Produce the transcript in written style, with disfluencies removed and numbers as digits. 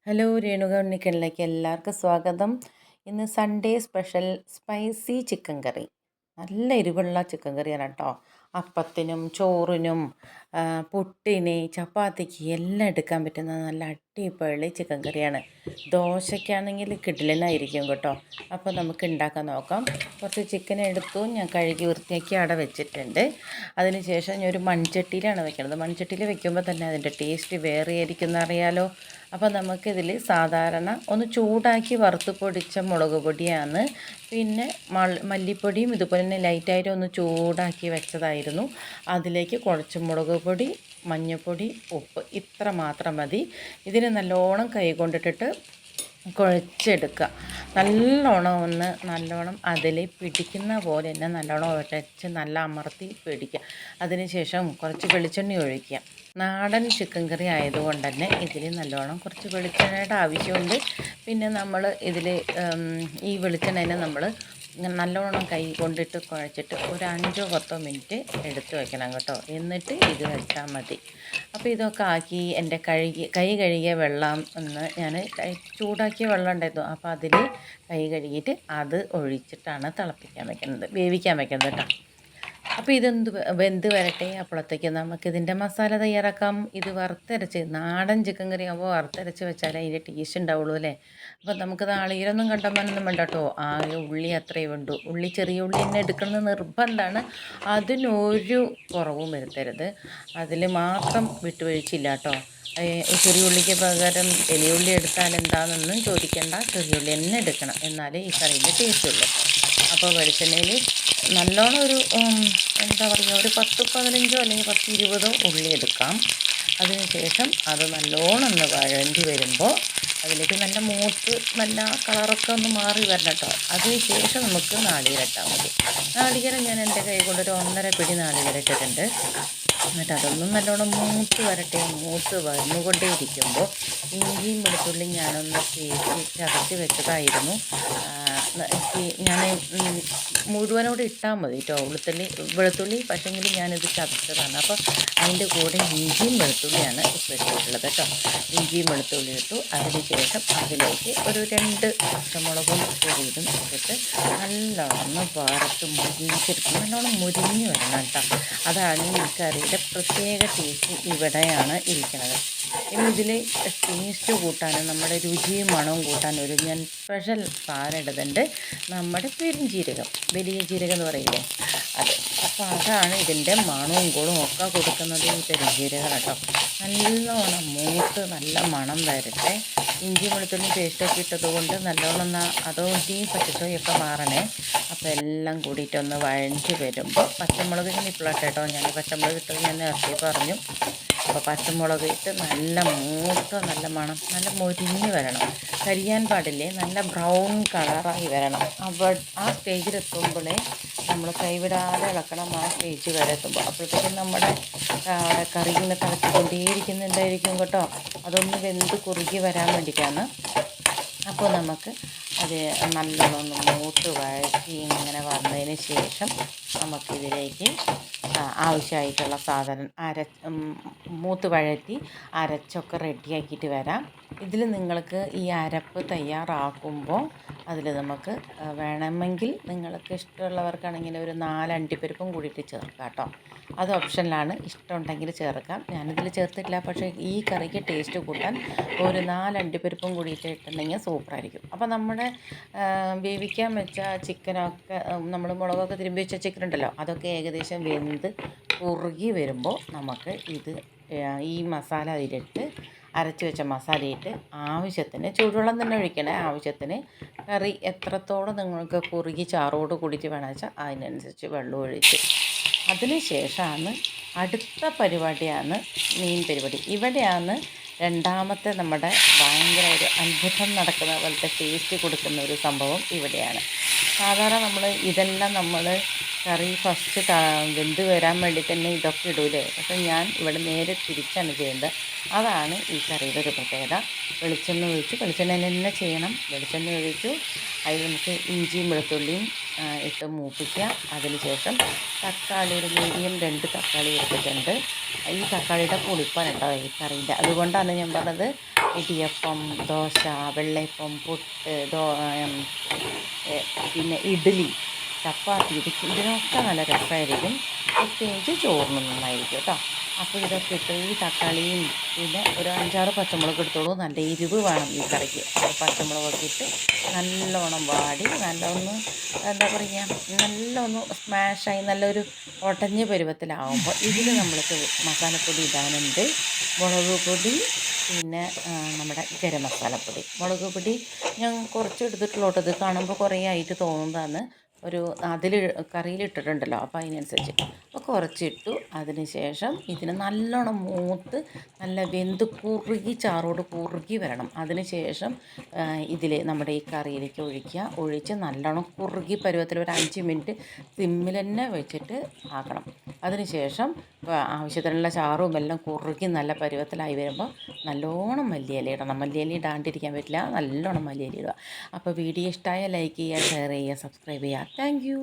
Hello Renuka ഉണ്ണിക്കലിലേക്ക് എല്ലാവർക്കും സ്വാഗതം. ഇന്ന് സൺഡേ സ്പെഷ്യൽ സ്പൈസി ചിക്കൻ കറി. നല്ല എരിവുള്ള ചിക്കൻ കറിയാണ് കേട്ടോ. അപ്പത്തിനും ചോറിനും പുട്ടിന് ചപ്പാത്തിക്ക് എല്ലാം എടുക്കാൻ പറ്റുന്ന നല്ല അടിപൊളി ചിക്കൻ കറിയാണ്. ദോശയ്ക്കാണെങ്കിൽ കിടിലനായിരിക്കും കേട്ടോ. അപ്പോൾ നമുക്ക് ഉണ്ടാക്കാൻ നോക്കാം. കുറച്ച് ചിക്കൻ എടുത്തു, ഞാൻ കഴുകി വൃത്തിയാക്കി അവിടെ വെച്ചിട്ടുണ്ട്. അതിന് ശേഷം ഞാൻ ഒരു മൺചട്ടിയിലാണ് വെക്കുന്നത്. മൺചട്ടിയിൽ വെക്കുമ്പോൾ തന്നെ അതിൻ്റെ ടേസ്റ്റ് വേറെ ആയിരിക്കും എന്നറിയാലോ. അപ്പോൾ നമുക്കിതിൽ സാധാരണ ഒന്ന് ചൂടാക്കി വറുത്ത് പൊടിച്ച മുളക് പൊടിയാണ്, പിന്നെ മല്ലിപ്പൊടിയും ഇതുപോലെ തന്നെ ലൈറ്റായിട്ട് ഒന്ന് ചൂടാക്കി വെച്ചതായിരുന്നു. അതിലേക്ക് കുറച്ച് മുളക് പൊടി, മഞ്ഞൾപ്പൊടി, ഉപ്പ് ഇത്ര മാത്രം മതി. ഇതിന് നല്ലോണം കൈ കൊണ്ടിട്ടിട്ട് കുഴച്ചെടുക്കുക. നല്ലോണം അതിൽ പിടിക്കുന്ന പോലെ തന്നെ നല്ലോണം ഉരച്ച് നല്ല അമർത്തി പിടിക്കുക. അതിനുശേഷം കുറച്ച് വെളിച്ചെണ്ണ ഒഴിക്കുക. നാടൻ ചിക്കൻ കറി ആയതുകൊണ്ട് തന്നെ ഇതിൽ നല്ലോണം കുറച്ച് വെളിച്ചെണ്ണയുടെ ആവശ്യമുണ്ട്. പിന്നെ നമ്മൾ ഇതിൽ ഈ വെളിച്ചെണ്ണേനെ നമ്മൾ നല്ലോണം കൈ കൊണ്ടിട്ട് കുഴച്ചിട്ട് ഒരു 5-10 മിനിറ്റ് എടുത്ത് വെക്കണം കേട്ടോ. എന്നിട്ട് ഇത് വെച്ചാൽ മതി. അപ്പോൾ ഇതൊക്കെ ആക്കി എൻ്റെ കൈ കഴുകിയ വെള്ളം ഞാൻ ചൂടാക്കിയ വെള്ളം ഉണ്ടായിരുന്നു. അപ്പോൾ അതിൽ കൈ കഴുകിയിട്ട് അത് ഒഴിച്ചിട്ടാണ് വേവിക്കാൻ വെക്കുന്നത് കേട്ടോ. അപ്പോൾ ഇതെന്ത് വെന്ത് വരട്ടെ. അപ്പോഴത്തേക്ക് നമുക്കിതിൻ്റെ മസാല തയ്യാറാക്കാം. ഇത് വറുത്തരച്ച് നാടൻ ചിക്കൻ കറി ആകുമ്പോൾ വറുത്തരച്ച് വെച്ചാലേ അതിൻ്റെ ടേസ്റ്റ് ഉണ്ടാവുള്ളൂ അല്ലേ. അപ്പോൾ നമുക്ക് നാളികേരമൊന്നും കണ്ടമാനൊന്നും വേണ്ട കേട്ടോ. ആകെ ഉള്ളി അത്രയേ വേണ്ടൂ. ചെറിയ ഉള്ളി തന്നെ എടുക്കുന്നത് നിർബന്ധമാണ്. അതിനൊരു കുറവും വരുത്തരുത്. അതിൽ മാത്രം വിട്ടുവീഴ്ചയില്ല കേട്ടോ. ചെറിയ ഉള്ളിക്ക് പകരം വലിയ ഉള്ളി എടുത്താൽ എന്താണെന്നൊന്നും ചോദിക്കേണ്ട. ചെറിയ ഉള്ളി തന്നെ എടുക്കണം, എന്നാലേ ഈ കറിൻ്റെ ടേസ്റ്റ് ഉള്ളൂ. അപ്പോൾ വെളിച്ചെണ്ണയിൽ നല്ലോണം ഒരു എന്താ പറയുക, ഒരു 10-15 അല്ലെങ്കിൽ 10-20 ഉള്ളി എടുക്കാം. അതിനുശേഷം അത് നല്ലോണം ഒന്ന് വഴണ്ടി വരുമ്പോൾ അതിലേക്ക് നല്ല മൂത്ത് നല്ല കളറൊക്കെ ഒന്ന് മാറി വരണം കേട്ടോ. അതിനുശേഷം നമുക്ക് നാളികേരം ഇട്ടാൽ മതി. നാളികേരം ഞാൻ എൻ്റെ കൈ കൊണ്ടൊരു 1.5 പിടി നാളികേരം ഇട്ടിട്ടുണ്ട്. എന്നിട്ട് അതൊന്നും നല്ലോണം മൂത്ത് വന്നുകൊണ്ടേ ഇരിക്കുമ്പോൾ ഇഞ്ചിയും വെളുത്തുള്ളിയും ഞാനൊന്ന് ചതച്ച് വെച്ചതായിരുന്നു. ഞാൻ മുഴുവനോടെ ഇട്ടാൽ മതി കേട്ടോ വെളുത്തുള്ളി. പക്ഷേങ്കിൽ ഞാനിത് ചതച്ചതാണ്. അപ്പോൾ അതിൻ്റെ കൂടെ ഇഞ്ചിയും വെളുത്തുള്ളിയാണ് ഇപ്പോൾ ഇട്ടിട്ടുള്ളത് കേട്ടോ. ഇഞ്ചിയും വെളുത്തുള്ളി ഇട്ടു. അതിനുശേഷം അതിലേക്ക് ഒരു 2 പച്ചമുളകും ഇതും ഇട്ടിട്ട് നല്ലോണം വറുത്ത് മുരിഞ്ഞെടുക്കും. നല്ലോണം മുരിഞ്ഞ് വരണം കേട്ടോ. അതാണ് ഈ കറിയുടെ പ്രത്യേക ടേസ്റ്റ് ഇവിടെയാണ് ഇരിക്കുന്നത്. ഇനി ഇതിൽ ടേസ്റ്റ് കൂട്ടാനും നമ്മുടെ രുചിയും മണവും കൂട്ടാനും ഞാൻ സ്പെഷ്യൽ സാധനം ഇടുന്നുണ്ട്. നമ്മുടെ പെരുംജീരകം, വലിയ ജീരകം എന്ന് പറയില്ലേ, അത്. അപ്പോൾ അതാണ് ഇതിൻ്റെ മണവും കൂടും ഒക്കെ കൊടുക്കുന്നത് ഈ പെരുംജീരകം കേട്ടോ. നല്ലോണം മൂത്ത് നല്ല മണം വരട്ടെ. ഇഞ്ചി വെളുത്തുള്ളി പേസ്റ്റൊക്കെ ഇട്ടത് കൊണ്ട് നല്ലോണം അതോടെയും പച്ചച്ചോയൊക്കെ മാറണേ. അപ്പോൾ എല്ലാം കൂടിയിട്ടൊന്ന് വഴഞ്ഞ് വരുമ്പോൾ പച്ചമുളക് ഇപ്പോഴാണ് കേട്ടോ ഞാൻ പച്ചമുളക് ഇട്ടത് ഞാൻ നേരത്തെ പറഞ്ഞു. അപ്പോൾ പച്ചമുളക് ഇട്ട് നല്ല മൂത്ത് നല്ല മണം നല്ല മൊരിഞ്ഞ് വരണം. കരിയാൻ പാടില്ലേ, നല്ല ബ്രൗൺ കളറായി വരണം. ആ സ്റ്റേജിലെത്തുമ്പോഴേ നമ്മൾ കൈവിടാതെ ഇളക്കണം. ആ സ്റ്റേജ് വരെ എത്തുമ്പോൾ അപ്പോഴത്തേക്കും നമ്മുടെ കറി ഇങ്ങനെ തിളച്ചിക്കൊണ്ടേയിരിക്കുന്നുണ്ടായിരിക്കും കേട്ടോ. അതൊന്ന് വെന്ത് കുറുകി വരാൻ വേണ്ടിയിട്ടാണ്. അപ്പോൾ നമുക്ക് അത് നല്ലോണം മൂത്ത് വഴറ്റി ഇങ്ങനെ വന്നതിന് ശേഷം നമുക്കിതിലേക്ക് ആവശ്യമായിട്ടുള്ള സാധനം മൂത്ത് വഴറ്റി അരച്ചൊക്കെ റെഡിയാക്കിയിട്ട് വരാം. ഇതിൽ നിങ്ങൾക്ക് ഈ അരപ്പ് തയ്യാറാക്കുമ്പോൾ അതിൽ നമുക്ക് വേണമെങ്കിൽ നിങ്ങൾക്ക് ഇഷ്ടമുള്ളവർക്കാണെങ്കിൽ ഒരു 4 അണ്ടിപ്പരിപ്പും കൂടിയിട്ട് ചേർക്കാം കേട്ടോ. അത് ഓപ്ഷനിലാണ്, ഇഷ്ടമുണ്ടെങ്കിൽ ചേർക്കാം. ഞാനിതിൽ ചേർത്തിട്ടില്ല. പക്ഷേ ഈ കറിക്ക് ടേസ്റ്റ് കൂട്ടാൻ ഒരു 4 അണ്ടിപ്പരിപ്പും കൂടിയിട്ട് ഇട്ടുണ്ടെങ്കിൽ സൂപ്പറായിരിക്കും. അപ്പോൾ നമ്മുടെ വേവിക്കാൻ വെച്ച ചിക്കനൊക്കെ നമ്മൾ മുളകൊക്കെ തിരുമ്പി വെച്ച ചിക്കൻ ഉണ്ടല്ലോ, അതൊക്കെ ഏകദേശം വെന്ത് കുറുകി വരുമ്പോൾ നമുക്ക് ഈ മസാല അതിലിട്ട് അരച്ച് വെച്ച മസാലയിട്ട് ആവശ്യത്തിന് ചൂടുവെള്ളം തന്നെ ഒഴിക്കണേ. ആവശ്യത്തിന് കറി എത്രത്തോളം നിങ്ങൾക്ക് കുറുകി ചാറോട് കൂടിയിട്ട് വേണമെന്ന് വെച്ചാൽ അതിനനുസരിച്ച് വെള്ളം ഒഴിച്ച് അതിന് ശേഷമാണ് അടുത്ത പരിപാടിയാണ് മീൻ പരിപാടി. ഇവിടെയാണ് രണ്ടാമത്തെ നമ്മുടെ ഭയങ്കര ഒരു അത്ഭുതം നടക്കുന്ന പോലത്തെ ടേസ്റ്റ് കൊടുക്കുന്ന ഒരു സംഭവം ഇവിടെയാണ്. സാധാരണ ഇതെല്ലാം നമ്മൾ കറി ഫസ്റ്റ് വെന്ത് വരാൻ വേണ്ടി തന്നെ ഇതൊക്കെ ഇടൂലേ, പക്ഷെ ഞാൻ ഇവിടെ നേരെ തിരിച്ചാണ് ചെയ്യുന്നത്. അതാണ് ഈ കറിയുടെ ഒരു പ്രത്യേകത. വെളിച്ചെണ്ണ ഒഴിച്ചു, വെളിച്ചെണ്ണ തന്നെ ചെയ്യണം. വെളിച്ചെണ്ണ ഒഴിച്ചു, അതിൽ നമുക്ക് ഇഞ്ചിയും വെളുത്തുള്ളിയും ഇട്ട് മൂപ്പിക്കുക. അതിന് ശേഷം തക്കാളി ഒരു മീഡിയം 2 തക്കാളി എടുത്തിട്ടുണ്ട്. ഈ തക്കാളിയുടെ പുളിപ്പാണ് കേട്ടോ ഈ കറീൻ്റെ. അതുകൊണ്ടാണ് ഞാൻ പറഞ്ഞത് ഇടിയപ്പം, ദോശ, വെള്ളയപ്പം, പുട്ട്, പിന്നെ ഇഡ്ഡലി, ചപ്പാത്തി, ഇതിനൊക്കെ നല്ല രസമായിരിക്കും. പ്രത്യേകിച്ച് ചോറിന് നന്നായിരിക്കും കേട്ടോ. അപ്പോൾ ഇതൊക്കെ ഇട്ട് ഈ തക്കാളിയും പിന്നെ ഒരു 5-6 പച്ചമുളക് എടുത്തോളൂ. നല്ല എരിവ് വേണം ഈ കറിക്ക്. പച്ചമുളകൊക്കെ ഇട്ട് നല്ലോണം വാടി നല്ലൊന്ന് എന്താ പറയുക, നല്ലൊന്ന് സ്മാഷായി നല്ലൊരു ഉടഞ്ഞ പരുവത്തിലാവുമ്പോൾ ഇതിൽ നമ്മൾക്ക് മസാലപ്പൊടി ഇടാനുണ്ട്. മുളക് പൊടി, പിന്നെ നമ്മുടെ ഗരം മസാലപ്പൊടി. മുളക് പൊടി ഞാൻ കുറച്ച് എടുത്തിട്ടുള്ളൂ കേട്ടോ. ഇത് കാണുമ്പോൾ കുറേ ആയിട്ട് തോന്നുന്നതാണ്. ഒരു അതിൽ കറിയിലിട്ടിട്ടുണ്ടല്ലോ, അപ്പോൾ അതിനനുസരിച്ച് അപ്പോൾ കുറച്ചിട്ടു. അതിന് ശേഷം ഇതിന് നല്ലോണം മൂത്ത് നല്ല വെന്ത് കുറുകി ചാറോട് കുറുകി വരണം. അതിന് ശേഷം ഇതിൽ നമ്മുടെ ഈ കറിയിലേക്ക് ഒഴിച്ച് നല്ലോണം കുറുകി പരുവത്തിൽ ഒരു 5 മിനിറ്റ് സിമ്മിൽ തന്നെ വെച്ചിട്ട് ആക്കണം. അതിന് ശേഷം ആവശ്യത്തിനുള്ള ചാറും എല്ലാം കുറുകി നല്ല പരുവത്തിലായി വരുമ്പോൾ നല്ലോണം മല്ലിയില ഇടണം. മല്ലിയില ഇടാണ്ടിരിക്കാൻ പറ്റില്ല, നല്ലോണം മല്ലിയില ഇടുക. അപ്പോൾ വീഡിയോ ഇഷ്ടമായ ലൈക്ക് ചെയ്യുക, ഷെയർ ചെയ്യുക, സബ്സ്ക്രൈബ് ചെയ്യുക. Thank you.